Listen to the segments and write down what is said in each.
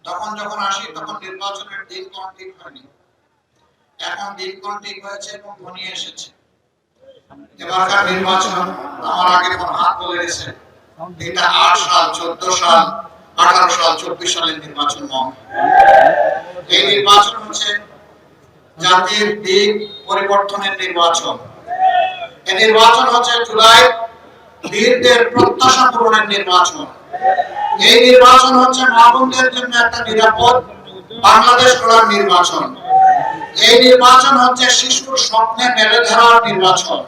তখন যখন আসি তখন নির্বাচনের দিন কোন ঠিক হয়নি, এখন দিন কোন ঠিক হয়েছে এবং ঘনিয়ে এসেছে। এবারকার নির্বাচন আমার আগে কোন হাত বলে গেছে এটা 8 সাল 14 সাল 18 সাল 24 সালের নির্বাচন নয়। এই নির্বাচন হচ্ছে জাতির দিক পরিবর্তনের নির্বাচন। এই নির্বাচন হচ্ছে জুলাই বীরদের প্রত্যাশা পূরণের নির্বাচন। এই নির্বাচন হচ্ছে মা-বোনদের জন্য একটা নিরাপদ বাংলাদেশ গড়ার নির্বাচন। এই নির্বাচন হচ্ছে শিশুর স্বপ্নে মেলে ধরার নির্বাচন।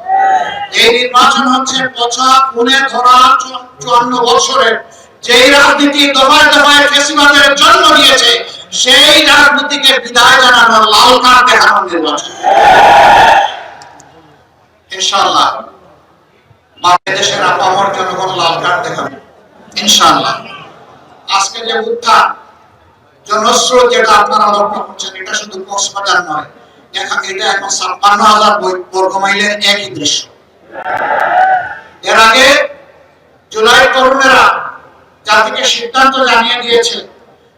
এই নির্বাচন হচ্ছে পচা খুনে ধরা 54 বছরের যেই রাজনীতি দফায় দফায় ফ্যাসিবাদের জন্ম দিয়েছে সেই রাজনীতিকে বিদায় জানানোর লাল কার্ড দেখানোর নির্বাচন। ইনশাআল্লাহ বাংলাদেশের আপামর জনগণ লাল কার্ড দেখাবে ইনশাআল্লাহ। আজকে যে উত্থান জনস্রোত যেটা আপনারা লক্ষ্য করছেন এটা শুধু কক্সবাজার নয়, এটা এখন 56,000 বর্গ মাইলের একই দৃশ্য। এর আগে জুলাই তরুণেরা জাতিকে সিদ্ধান্ত জানিয়ে দিয়েছে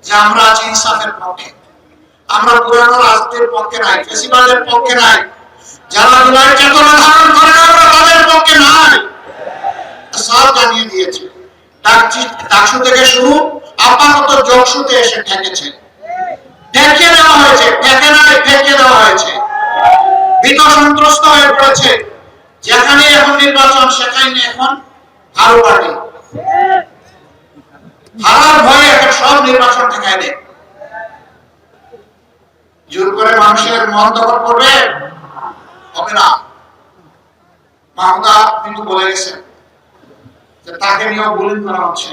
যে আমরা আছি ইনসাফের পক্ষে, আমরা পুরানো রাজনীতির পক্ষে নাই, ফ্যাসিবাদের পক্ষে নাই। যারা জুলাই চেতনা ধারণ করে আমরা তাদের পক্ষে নাই, সব জানিয়ে দিয়েছে। ডাকসু থেকে শুরু আপাতত জকসুতে এসে ঠেকেছে, ঠেকে দেওয়া হয়েছে, ঠেকে নয় ঠেকে দেওয়া হয়েছে। ভীত সন্ত্রস্ত হয়ে পড়েছে, যেখানে এখন নির্বাচন সেখানে এখন আরো পার্টি হারার ভয়ে এখন সব নির্বাচন ঠেকায় দেয়। জোর করে মানুষের মন দখল করবে হবে না। মাহমুদা কিন্তু বলে গেছেন যে তাকে নিয়ে বুলিং করা হচ্ছে,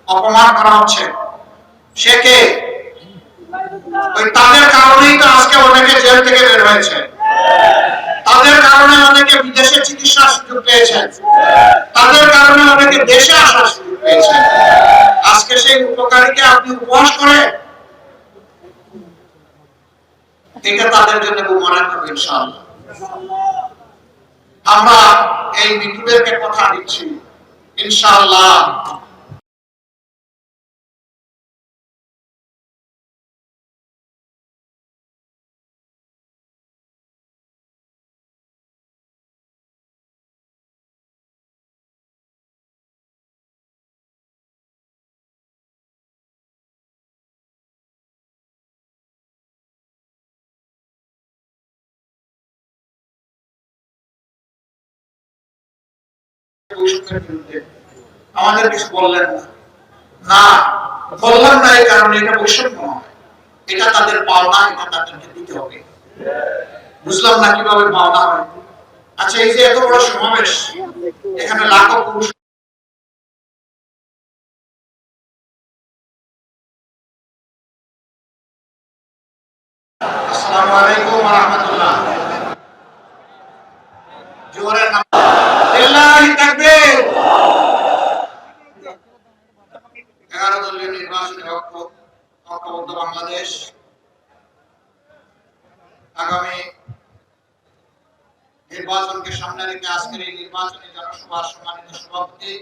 অপমান করা হচ্ছে। সে কে? ওই তাদের কারণেই তো আজকে অনেকে জেল থেকে বের হয়েছে, তাদের কারণে অনেকে বিদেশে চিকিৎসার সুযোগ পেয়েছেন, তাদের কারণে অনেকে দেশে আসার সুযোগ পেয়েছেন। আজকে সেই উপকারীকে আপনি উপহাস করে এটা তাদের জন্য মনে হবে ইনশাআল্লাহ। আমরা এই বিদ্যুতেরকে কথা দিচ্ছি ইনশাআল্লাহ আমাদের কিছু বললেন না, বললাম না এই কারণে এটা বৈষম্য নয়, এটা তাদের পাওনা, এটা তাদেরকে দিতে হবে। বুঝলাম না কিভাবে পাওনা হয়। আচ্ছা এই যে এত বড় সমাবেশ, এখানে লাখো পুরুষ, আসসালামু আলাইকুম ওয়া রাহমাতুল্লাহ। জোরে নাম লিল্লাহি তাকবীর। 11 দলীয় নির্বাচনী ঐক্যবদ্ধ বাংলাদেশ আগামী নির্বাচনকে সামনে রেখে আজকের এই নির্বাচনী জনসভার সম্মানিত সভাপতি,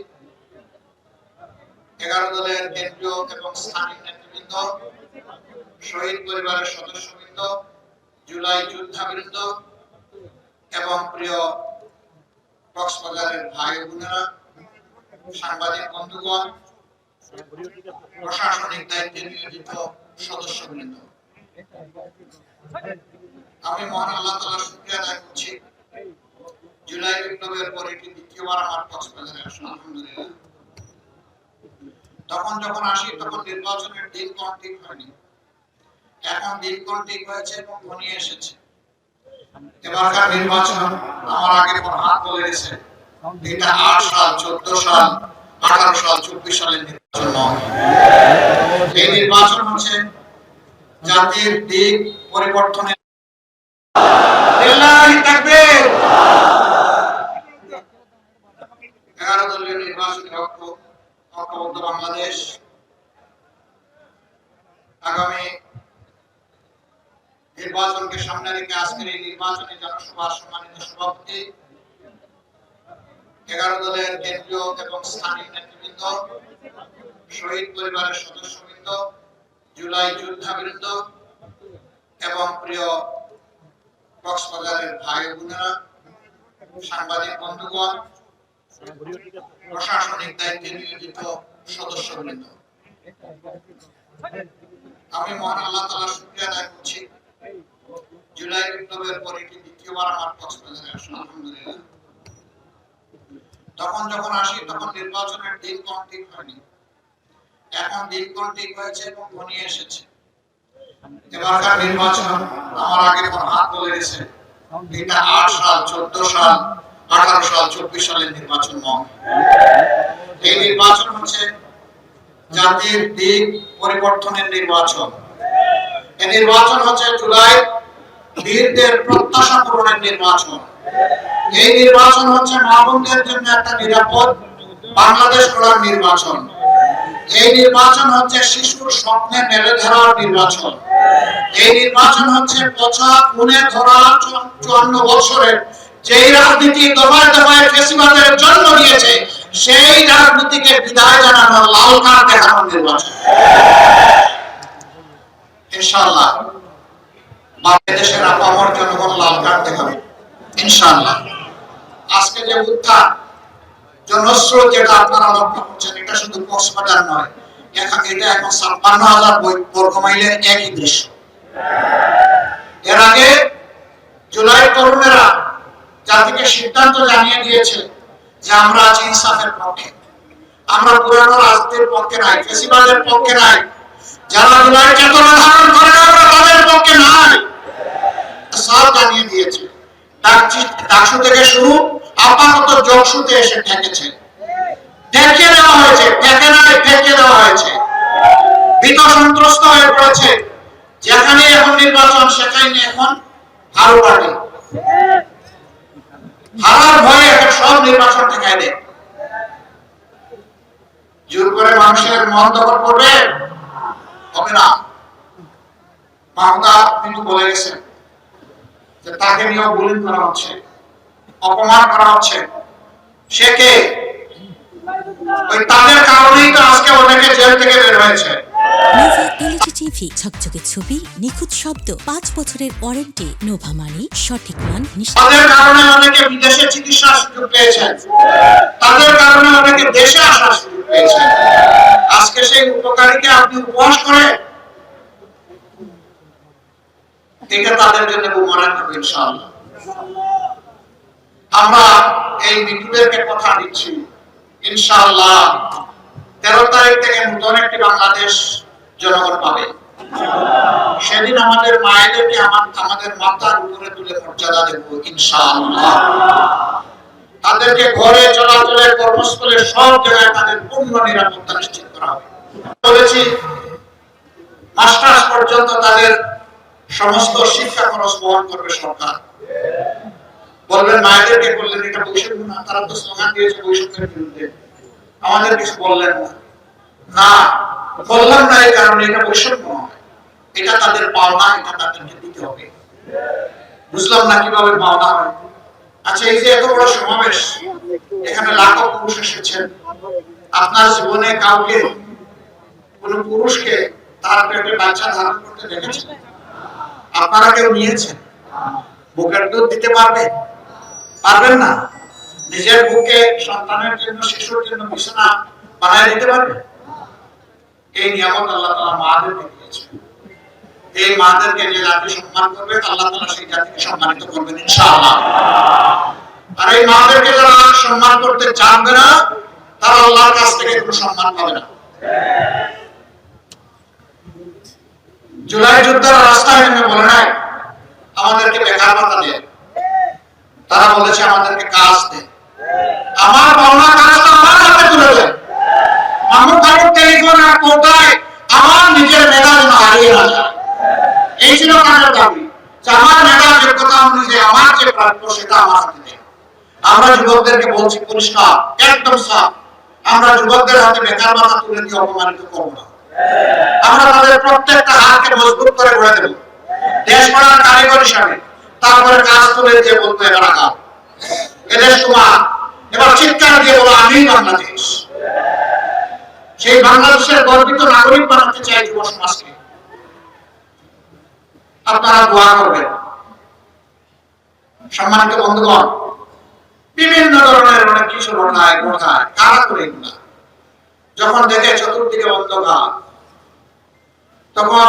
11 দলের কেন্দ্রীয় এবং স্থানীয় নেতৃবৃন্দ, শহীদ পরিবারের সদস্যবৃন্দ, জুলাই যোদ্ধাবৃন্দ এবং প্রিয় কক্সবাজারের ভাই বোনেরা, সাংবাদিক বন্ধুগণ, প্রশাসনিক দায়িত্বে নিয়োজিত সদস্যবৃন্দ, আমি মহান আল্লাহ তাআলার শুকরিয়া আদায় করছি জুলাই বিপ্লবের পর এটি দ্বিতীয়বার আমার কক্সবাজারে আসা। আলহামদুলিল্লাহ। তখন যখন আসি তখন নির্বাচনের দিন কোন ঠিক হয়নি, এখন দিন কোন ঠিক হয়েছে এবং ঘনিয়ে এসেছে। এবারকার নির্বাচন আমার আগে কোন হাত বলে গেছে এটা 8 সাল 14 সাল 18 সাল 24 সালের নির্বাচন নয়। এই নির্বাচন হচ্ছে জাতির দিক পরিবর্তনের। লিল্লাহি তাকবীর। 11 দলীয় নির্বাচনী ঐক্যবদ্ধ বাংলাদেশ আগামী নির্বাচনকে সামনে রেখে আজকের এই নির্বাচনী জনসভার সম্মানিত সভাপতি, 11 দলের কেন্দ্রীয় এবং স্থানীয় নেতৃবৃন্দ, শহীদ পরিবারের সদস্যবৃন্দ, জুলাই যোদ্ধাবৃন্দ এবং প্রিয় কক্সবাজারের ভাই বোনেরা, সাংবাদিক বন্ধুগণ, প্রশাসনিক দায়িত্বে নিয়োজিত সদস্যবৃন্দ, আমি মহান আল্লাহ তাআলার শুকরিয়া আদায় করছি। জুলাই বিপ্লবের পর এটি দ্বিতীয়বার আমার কক্সবাজারে আসা, আলহামদুলিল্লাহ। যখন আসি তখন নির্বাচনের দিনক্ষণ ঠিক হয়নি, এখন দিনক্ষণ ঠিক হয়েছে এবং ঘনিয়ে এসেছে। এবারকার নির্বাচন আমার আগে কোন হাত বলে গেছে, এটা 8 সাল, 14 সাল, 18 সাল, 24 সালের নির্বাচন নয়। এই নির্বাচন হচ্ছে জাতির দিক পরিবর্তনের নির্বাচন। এই নির্বাচন হচ্ছে জুলাই বীরদের প্রত্যাশা পূরণের নির্বাচন। এই নির্বাচন হচ্ছে মা বোনদের জন্য একটা নিরাপদ বাংলাদেশ গড়ার নির্বাচন। এই নির্বাচন হচ্ছে শিশুর স্বপ্নে মেলে ধরার নির্বাচন। এই নির্বাচন হচ্ছে পচা খুনে ধরা 54 বছরের যেই রাজনীতি দফায় দফায় ফ্যাসিবাদের জন্ম দিয়েছে, সেই রাজনীতিকে বিদায় জানানোর লাল কার্ড দেখানোর নির্বাচন। ইনশাআল্লাহ বাংলাদেশের আপামর জনগণ লাল কার্ড দেখাবে ইনশাআল্লাহ। আজকে যে উত্থান জনস্রোত যেটা আপনারা লক্ষ্য করছেন, এটা শুধু কক্সবাজার নয়, এটা এখন 56,000 বর্গ মাইলের একই দৃশ্য। এর আগে জুলাই তরুণেরা জাতিকে সিদ্ধান্ত জানিয়ে দিয়েছে যে আমরা আছি ইনসাফের পক্ষে, আমরা পুরানো রাজনীতির পক্ষে নাই, ফ্যাসিবাদের পক্ষে নাই। যারা জুলাই চেতনা ধারণ করে আমরা তাদের পক্ষে নাই, সব জানিয়ে দিয়েছে। ডাকসু থেকে শুরু আপাতত জকসুতে এসে ঠেকেছে, ঠেকিয়ে দেওয়া হয়েছে, ঠেকে নাই ঠেকিয়ে দেওয়া হয়েছে। ভীত সন্ত্রস্ত হয়ে পড়েছে, যেখানে এখন নির্বাচন সেখানে এখন হারু পার্টি, হারার ভয়ে এখন সব নির্বাচন ঠেকায় দেয়। জোর করে মানুষের মন দখল করবে হবে না। মাহমুদা কিন্তু বলে গেছেন যে তাকে নিয়েও বুলিং করা হচ্ছে, অপমান করা হচ্ছে। সে কে? ওই তাদের কারণেই তো আজকে অনেকে জেল থেকে বের হয়েছে। নোভা এলইডি টিভি, ঝকঝকে ছবি, নিখুঁত শব্দ, 5 বছরের ওয়ারেন্টি। নোভা মানি সঠিক মান, নিশ্চিত। তাদের কারণে অনেকে বিদেশে চিকিৎসার সুযোগ পেয়েছেন, তাদের কারণে অনেকে দেশে আসার সুযোগ পেয়েছেন। আজকে সেই উপকারীকে আপনি উপহাস করে, এটা তাদের জন্য বুমারাং হবে ইনশাআল্লাহ। আমরা এই মিতুদেরকে কথা দিচ্ছি ইনশাআল্লাহ 13 তারিখ থেকে নতুন একটি বাংলাদেশ জনগণ পাবে। সেদিন আমাদের মায়েদেরকে আমাদের মাথার উপরে তুলে মর্যাদা দেব ইনশাআল্লাহ। তাদেরকে ঘরে চলাচলের কর্মস্থলে সব জায়গায় তাদের পূর্ণ নিরাপত্তা নিশ্চিত করা হবে। বলেছি মাস্টার্স পর্যন্ত তাদের সমস্ত শিক্ষা খরচ বহন করবে সরকার। বলবেন মায়েদেরকে বললেন এটা বৈষম্য না, তারা তো স্লোগান দিয়েছে বৈষম্যের বিরুদ্ধে, আমাদের কিছু বললেন না। না বললাম না এই কারণে এটা বৈষম্য নয়, এটা তাদের পাওনা, এটা তাদেরকে দিতে হবে। বুঝলাম না কিভাবে পাওনা হয়। আচ্ছা, এই যে এত বড় সমাবেশ, এখানে লাখো পুরুষ এসেছেন, আপনার জীবনে কাউকে কোন পুরুষকে তার পেটে বাচ্চা ধারণ করতে দেখেছেন? আপনারা কেউ নিয়েছেন? বুকের দুধ দিতে পারবে? পারবেন না। নিজের বুকে সন্তানের জন্য, শিশুর জন্য বিছানা বানায় দিতে পারবে? এই নিয়ামত আল্লাহ তাআলা মাদেরকে দিয়েছেন। এই মাদেরকে যে জাতি সম্মান করবে, আল্লাহ তাআলা সেই জাতিকে সম্মানিত করবেন ইনশাআল্লাহ। আর এই মাদেরকে যারা সম্মান করতে জানবে না, তারা আল্লাহর কাছ থেকে কোনো সম্মান পাবে না। জুলাই যোদ্ধারা রাস্তায় নেমে বলে নাই আমাদেরকে বেকার ভাতা দেয়, তারা বলেছে আমাদেরকে কাজ দেয়। আমার পাওনা কাজটা আমার হাতে তুলে দেয়। মাহমুদ ভাইয়ের টেলিফোন আর কোটায় আমার নিজের মেধা যেন হারিয়ে না যায়, এই ছিল কাজের দাবি। যে আমার মেধা যোগ্যতা অনুযায়ী আমার যে প্রাপ্য সেটা আমার হাতে দেয়। আমরা যুবকদেরকে বলছি পরিষ্কার, একদম সাফ, আমরা যুবকদের হাতে বেকার ভাতা তুলে দিয়ে অপমানিত করবো না। আমরা তাদের প্রত্যেকটা হাতকে মজবুত করে গড়ে দেব দেশ গড়ার কারিগর হিসাবে। তারপরে কাজ তুলে দিয়ে বলতে এরা কাজ, এদেশ তোমার, এবার চিৎকার দিয়ে বলো আমি বাংলাদেশ। সেই বাংলাদেশের গর্বিত নাগরিক বানাতে চাই যুব সমাজকে। আপনারা দোয়া করবেন। সম্মানিত বন্ধুগণ, বিভিন্ন ধরনের অনেক কিছু ঘটায় কারা করে এগুলা। যখন দেখে চতুর্দিকে অন্ধকার, তখন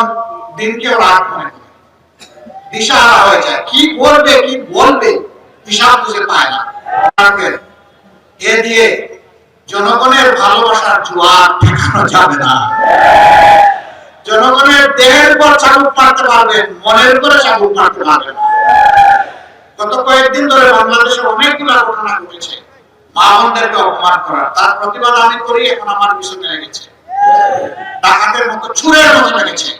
দিনকে রাত মনে করে, দিশাহারা হয়ে যায়, কি করবে কি বলবে হিসাব বুঝে পায় না। এ দিয়ে জনগণের ভালোবাসার জোয়ার ঠেকানো যাবে না। জনগণের দেহের পর চাবুক মারতে পারবেন, মনের উপরে চাবুক মারতে পারবেন না। গত কয়েকদিন ধরে বাংলাদেশে অনেকগুলো ঘটনা ঘটেছে মা বোনদেরকে অপমান করার, তার প্রতিবাদ আমি করি, এখন আমার পিছনে লেগেছে, ডাকাতের মতো চুরের মতো লেগেছে।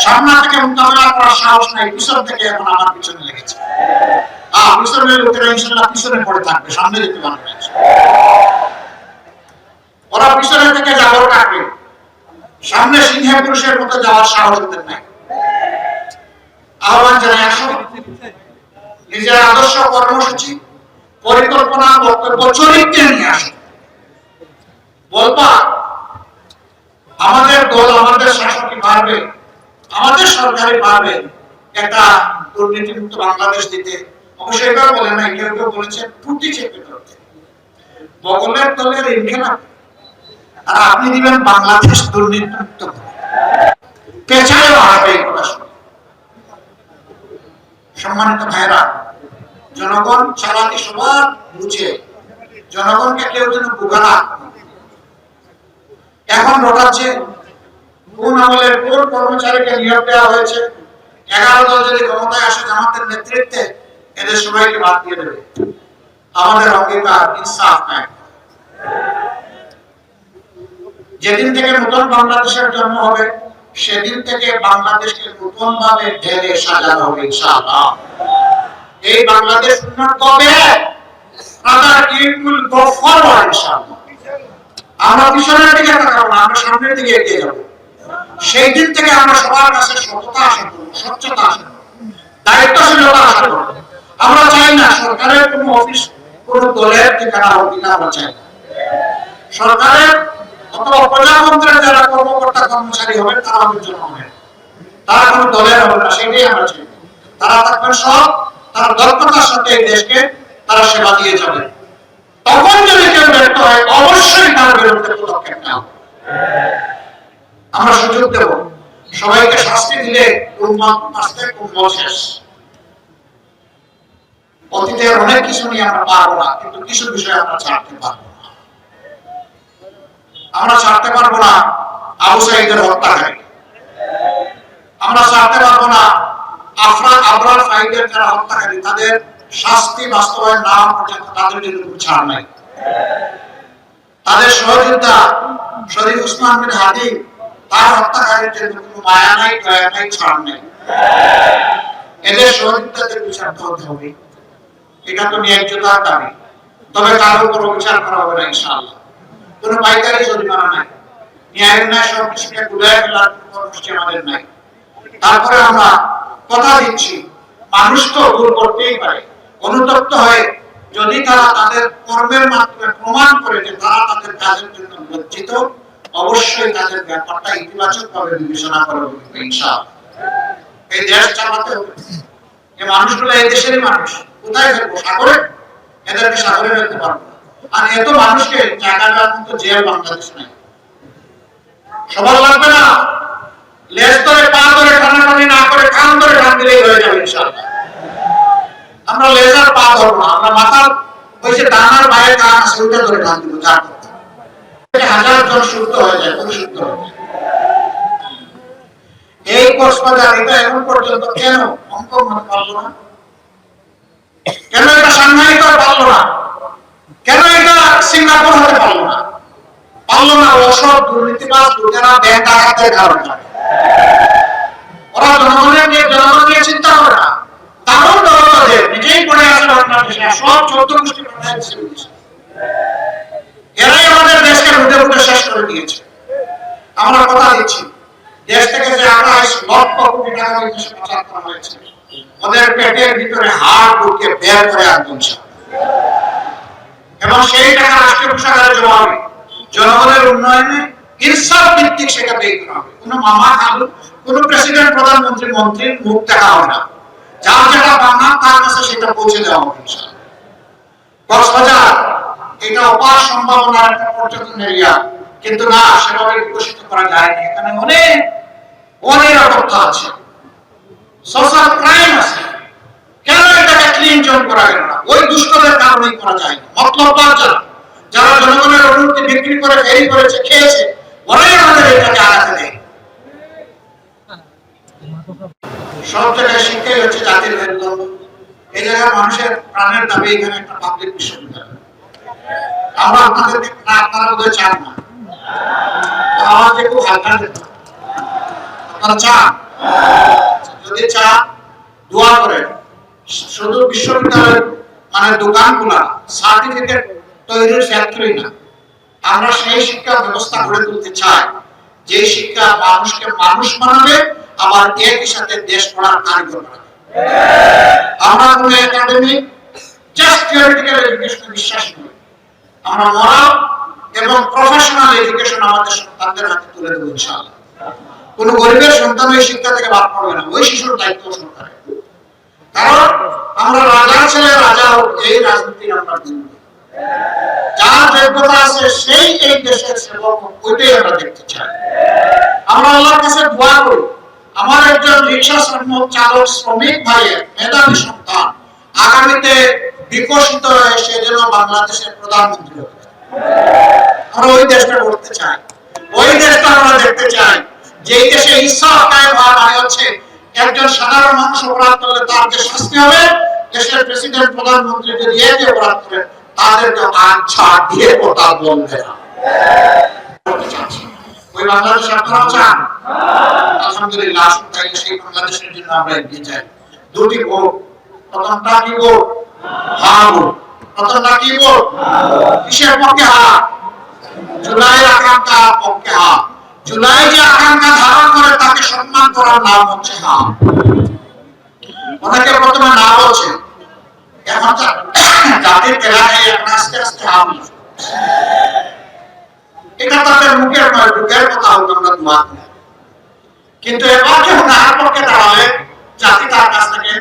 সামনে থেকে মোকাবেলা করার সাহস নাই, পিছন থেকে এখন আমার পিছনে লেগেছে। পিছনের লোকেরা ইনশাল্লাহ পিছনে পড়ে থাকবে, সামনে যেতে পারবে না। ওরা পিছনে থেকে যাবর কাটবে, সামনে সিংহে পুরুষের মতো যাওয়ার সাহস ওদের নাই। আহ্বান জানাই, আসুন নিজের আদর্শ, কর্মসূচি, পরিকল্পনা, বক্তব্য, চরিত্র নিয়ে আসুন। বলবা আমাদের দল, আমাদের শাসনই পারবে, আমাদের সরকারই পারবে একটা দুর্নীতিমুক্ত বাংলাদেশ দিতে। অবশ্যই এবার বলেন না, কেউ কেউ বলেছেন টুটি চেপে ধরতে, বগলের দলের ইনকেনা, আর আপনি দিবেন বাংলাদেশ দুর্নীতিমুক্ত। পেছায় হারাবে এই কথা শুনে। সম্মানিত ভাইরা, জনগণ চালাকি সবার বুঝে, জনগণকে কেউ যেন বোকা না। এখন রটাচ্ছে কোন আমলের কোন কর্মচারীকে নিয়োগ দেওয়া হয়েছে, 11 দল যদি ক্ষমতায় আসে জামাতের নেতৃত্বে, এদের সবাইকে বাদ দিয়ে দেবে। আমাদের অঙ্গীকার ইনসাফ নাই। যেদিন থেকে নতুন বাংলাদেশের জন্ম হবে, সেদিন থেকে বাংলাদেশকে নতুন ভাবে ঢেলে সাজানো হবে ইনশাআল্লাহ। এই বাংলাদেশ উন্নত হবে, আমরা পিছনের দিকে তাকাবো না, আমরা সামনের দিকে এগিয়ে যাবো। সেই দিন থেকে আমরা সবার কাছে সততা আশা করবো, স্বচ্ছতা আশা করবো, দায়িত্বশীলতা আশা করবো। আমরা চাই না সরকারের কোন অফিস কোন দলের ঠিকানা হোক, আমরা চাই না। সরকারের অথবা প্রজাতন্ত্রের যারা কর্মকর্তা কর্মচারী হবে তারা আমাদের জন্য হবে, তারা কোন দলের হবে না, সেটাই আমরা চাই। তারা থাকবেন সব, তারা দক্ষতার সাথে এই দেশকে তারা সেবা দিয়ে যাবে। তখন যদি কেউ ব্যর্থ হয়, অবশ্যই তার বিরুদ্ধে পদক্ষেপ নেওয়া হবে। আমরা সুযোগ দেব, সবাইকে শাস্তি দিলে শেষ। অতীতের অনেক কিছু নিয়ে আমরা পারবো না, কিন্তু কিছু বিষয় আমরা ছাড়তে পারবো না। আমরা ছাড়তে পারবো না আবু সাঈদের হত্যাকারী, আমরা ছাড়তে পারবো না আবরার ফাইদের যারা হত্যাকারী, তাদের শাস্তি বাস্তবায়ন না হওয়া পর্যন্ত তাদের জন্য ছাড় নাই। তাদের সহযোদ্ধা শরীফ উসমান বিন হাদি, তার হত্যাকারীর জন্য কোনো মায়া নাই, দয়া নাই, ছাড় নাই। এদের সহযোদ্ধাদের বিচার হতে হবে, এটা তো ন্যায্যতার দাবি। তবে কারোর উপর বিচার করা হবে না ইনশাআল্লাহ। কোনো পাইকারি জরিমানা নাই, ন্যায় ন্যায় সবকিছুকে গুলায় ফেলার কর্মসূচি আমাদের নাই। তারপরে আমরা কথা দিচ্ছি, মানুষ তো ভুল করতেই পারে, অনুতপ্ত হয়ে যদি তারা তাদের কর্মের মাধ্যমে প্রমাণ করে যে তারা তাদের কাজের জন্য লজ্জিত, অবশ্যই তাদের ব্যাপারটা ইতিবাচক ভাবে বিবেচনা করা হবে ইনশাআল্লাহ। এই দেশ চালাতে হবে, যে মানুষগুলো এই দেশেরই মানুষ, কোথায় ফেলবো? সাগরে? এদেরকে সাগরে ফেলতে পারবো না। আর এত মানুষকে জায়গা দেওয়ার মতো জেল বাংলাদেশ নাই। সবার লাগবে না, লেজ ধরে পা ধরে টানাটানি না করে কান ধরে টান দিলেই হয়ে যাবে ইনশাআল্লাহ। আমরা লেজার পা ধরবো না, আমরা মাথার ওই যে ডানার বাইরে কান আছে ওইটা ধরে টান দিব, যা করতে হাজার জন শুদ্ধ হয়ে যায়, পরিশুদ্ধ হয়ে যায়। এই কক্সবাজার এটা এখন পর্যন্ত কেন হংকং হতে পারলো না? কেন এটা সাংহাই হতে পারলো না? কেন এটা সিঙ্গাপুর হতে পারলো না? পারলো না অসৎ দুর্নীতিবাজ লোকেরা ব্যাংক ডাকাতের কারণে। ওরা জনগণের চিন্তা করে না, কারণ দলদের নিজেই পড়ে আছে বাংলাদেশে, সব 14 গোষ্ঠী প্রধান ছিল, এরাই আমাদের দেশকে লুটে লুটে শেষ করে দিয়েছে। আমরা কথা দিচ্ছি, দেশ থেকে যে 28 লক্ষ কোটি টাকা দেশে পাচার করা হয়েছে, ওদের পেটের ভিতরে হাড় ঢুকে বের করে আনবেন। এবং সেই টাকা রাষ্ট্রীয় কোষাগারে জমা হবে, জনগণের উন্নয়নে ইনসাফ ভিত্তিক সেটা ব্যয় করা হবে। কোনো মামা খালু, কোনো প্রেসিডেন্ট, প্রধানমন্ত্রী, মন্ত্রীর মুখ দেখা হবে না। যার যেটা বাংলা তার কাছে সেটা পৌঁছে দেওয়া হবে ইনশাআল্লাহ। কক্সবাজার এটা অপার সম্ভাবনার একটা পর্যটন এরিয়া, কিন্তু না সেভাবে বিকশিত করা যায়নি। এখানে অনেক অনিরাপত্তা আছে, সোশ্যাল ক্রাইম আছে। কেন এটাকে ক্লিন জোন করা গেল না? ওই দুষ্টদের কারণেই করা যায় না। মতলববাজ যারা জনগণের অনুমতি বিক্রি করে ফেরি করেছে, খেয়েছে, ওরাই আমাদের এটাকে আগাতে দেয়। সব জায়গায় শিক্ষাই হচ্ছে জাতির মেরুদণ্ড। এই জায়গায় মানুষের প্রাণের দাবি এখানে একটা পাবলিক বিশ্ববিদ্যালয়। আমরা আপনাদেরকে, আপনারা বোধহয় চান না, আমাকে খুব হালকা দিতে, আপনারা চান? যদি চান দোয়া করেন। শুধু বিশ্ববিদ্যালয়ের মানে দোকানগুলা সার্টিফিকেট তৈরির ফ্যাক্টরি না, আমরা সেই শিক্ষা ব্যবস্থা গড়ে তুলতে চাই যে শিক্ষা মানুষকে মানুষ বানাবে, আবার একই সাথে দেশ গড়ার কারিগর বানাবে। আমরা কোনো একাডেমি জাস্ট থিওরিটিক্যাল এডুকেশনে বিশ্বাসী নই। আমরা মরাল এবং প্রফেশনাল এডুকেশন আমাদের সন্তানদের হাতে তুলে দেবো ইনশাআল্লাহ। কোনো গরিবের সন্তান ওই শিক্ষা থেকে বাদ পড়বে না, ওই শিশুর দায়িত্ব সরকারের। কারণ আমরা রাজার ছেলে রাজা হোক, এই রাজনীতি আমরা দিন, যার যোগ্যতা আছে সেই এই দেশের সেবক, ওইটাই আমরা দেখতে চাই। আমরা আল্লাহর কাছে দোয়া করি আমার একজন রিক্সা চালক শ্রমিক ভাইয়ের মেধাবী সন্তান আগামীতে বিকশিত হয়ে সে যেন বাংলাদেশের প্রধানমন্ত্রী হবে। আমরা ওই দেশটা করতে চাই, ওই দেশটা আমরা দেখতে চাই যে দেশে ইনসাফ কায়েম হওয়া মানে হচ্ছে একজন সাধারণ মানুষ অপরাধ করলে তার যে শাস্তি হবে, দেশের প্রেসিডেন্ট, প্রধানমন্ত্রী যদি একই অপরাধ করে তাদেরকে আচ্ছা দিয়ে কথা বলবে না। ওই বাংলাদেশ আপনারা চান? আলহামদুলিল্লাহ, তাই সেই বাংলাদেশের জন্য আমরা এগিয়ে যাই। দুটি ভোট, প্রথমটা কি ভোট? হ্যাঁ ভোট। প্রথমটা কি ভোট? কিসের পক্ষে? হ্যাঁ। জুলাইয়ের আকাঙ্ক্ষা পক্ষে হ্যাঁ। জুলাই যে আকাঙ্ক্ষা ধারণ করে তাকে সম্মান করার নাম হচ্ছে হ্যাঁ। অনেকে প্রথমে না বলছে, এখন জাতির এলাকায় এখন আস্তে আস্তে হাম, এটা তাদের মুখের নয়, বুকের কথা হোক, আমরা দোয়া করি। কিন্তু এবার যখন আর পক্ষে দাঁড়াবে, জাতি তার কাছ থেকে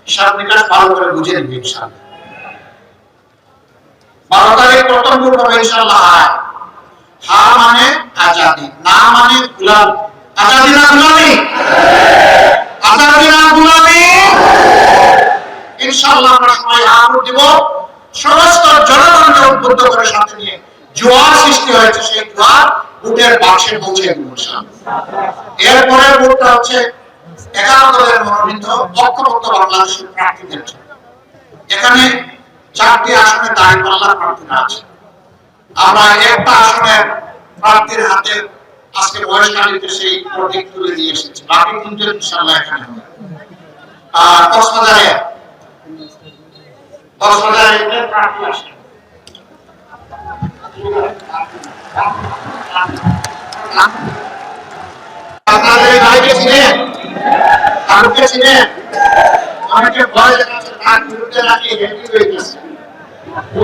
হিসাব নিকাশ ভালো করে বুঝে নিবে ইনশাআল্লাহ। 12 তারিখ প্রথম ভোট হবে ইনশাআল্লাহ। হা মানে আজাদি, না মানে গুলামি। আজাদি না গুলামি? আজাদি না গুলামি? ইনশাআল্লাহ আমরা সবাই হা ভোট দিব। সমস্ত জনগণকে উদ্বুদ্ধ করে সাথে নিয়ে জোয়ার সৃষ্টি হয়েছে, সেই জোয়ার ভোটের বাক্সে পৌঁছে দেব ইনশাআল্লাহ। এরপরে ভোটটা হচ্ছে 11 দলের মনোনীত ঐক্যবদ্ধ বাংলাদেশের প্রার্থীদের জন্য। এখানে 4টি আসনে দাঁড়িপাল্লার প্রার্থীরা আছে। আমরা একটা আসনের প্রার্থীর হাতে আজকে বয়সকালীতে সেই প্রতীক তুলে দিয়ে এসেছি, বাকি 3জন ইনশাআল্লাহ এখানে হবে। কক্সবাজারে প্রার্থী আসে। আপনাদের ভাইকে ছিলেন, কালকে ছিলেন, অনেকে ভয় দেখাচ্ছে, তার বিরুদ্ধে নাকি রেডি হয়ে গেছে।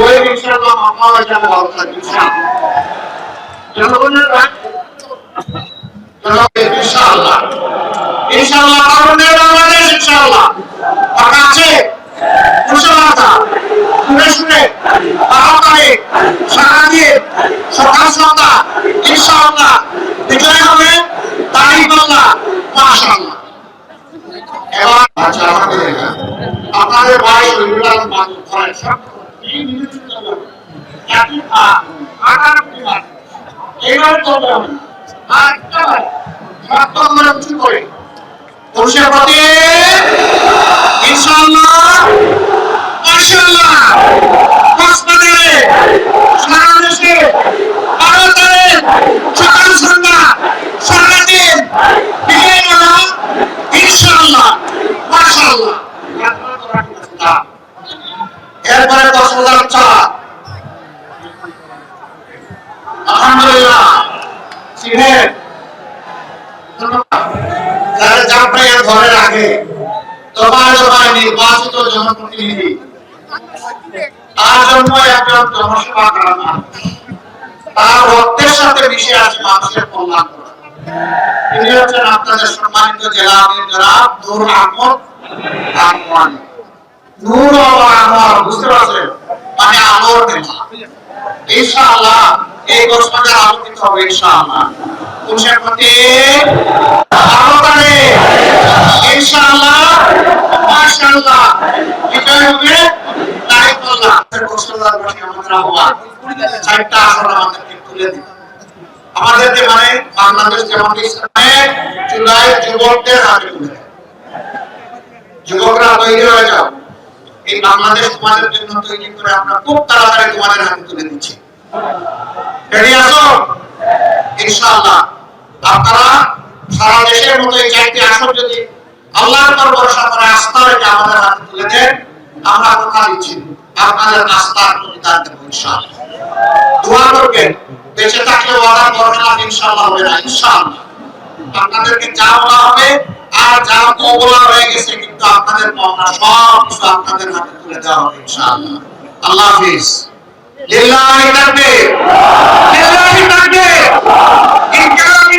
ওই ইনশাআল্লাহ মামলা হয়ে যাবে, ভালো থাকবে ইনশাআল্লাহ। জনগণের ভাই ইনশাআল্লাহ, ইনশাআল্লাহ কারণে বাংলাদেশ ইনশাআল্লাহ পাকা আছে। মুসলমানরা শুনে শুনে তাড়াতাড়ি সারা দিয়ে সকাল সন্ধ্যা ইনশাআল্লাহ বিজয় হবে। দাঁড়িপাল্লা মাশাআল্লাহ। এবার আচ্ছা, আলহামদুলিল্লাহ, আপনাদের ভাই শহীদুল আলম বাদল ধরেন সব এই মিনিটের জন্য একই আগার পরিবার এইবার করবে হবে। আর একটা ভাই সব আমরা উঁচু করে পুরুষের প্রতি ইনশাআল্লাহ মাশাআল্লাহ। কক্সবাজারে সারা দেশে 12 তারিখ সকাল সন্ধ্যা সারাদিন বিজয় মেলা ইনশাআল্লাহ মাশাআল্লাহ। এরপরে কক্সবাজার চা আলহামদুলিল্লাহ সিলেট যারা জাফরাইয়ের ঘরের আগে দফায় দফায় নির্বাচিত জনপ্রতিনিধি আর জন্য একজন জনসেবা করা তার রক্তের সাথে মিশে আছে মানুষের কল্যাণ করা। তিনি হচ্ছেন আপনাদের সম্মানিত জেলা আমির জনাব নূর আহমদ আনোয়ারি। নূর ও আনোয়ার বুঝতে পারছেন, মানে আলোর মেলা। ইনশাআল্লাহ এই ঘোষণাটা আলোকিত হবে ইনশাআল্লাহ। খুশির প্রতি আলোকারে ইনশাআল্লাহ মাশাআল্লাহ বিজয় হবে তাইকুল্লাহ। ঘোষণাবাসী আমাদের আহ্বান চারটা আসন আমাদেরকে তুলে দিন। আমাদেরকে মানে বাংলাদেশ জামাত ইসলামে জুলাই যুবকদের হাতে তুলে দেন। যুবকরা তৈরি হয়ে যাও, এই বাংলাদেশ তোমাদের জন্য তৈরি করে আমরা খুব তাড়াতাড়ি তোমাদের হাতে তুলে দিচ্ছি। রেডি আছো? ইনশাআল্লাহ আপনারা সারা দেশের মতো এই চারটি আসন যদি আল্লাহর উপর ভরসা করে আস্থা রেখে আমাদের হাতে তুলে দেন, আমরা কথা দিচ্ছি আপনাদের আস্থার প্রতিদান দেব ইনশাআল্লাহ। দোয়া করবেন, বেঁচে থাকলে ওয়াদা করবেন না ইনশাআল্লাহ হবে না ইনশাআল্লাহ। আপনাদেরকে যা বলা হবে আর যা বলা হয়ে গেছে কিন্তু আপনাদের পাওনা সব কিছু আপনাদের হাতে তুলে দেওয়া হবে ইনশাআল্লাহ। আল্লাহ হাফেজ। লিল্লাহি তাকবীর, লিল্লাহি তাকবীর, ইনকালাব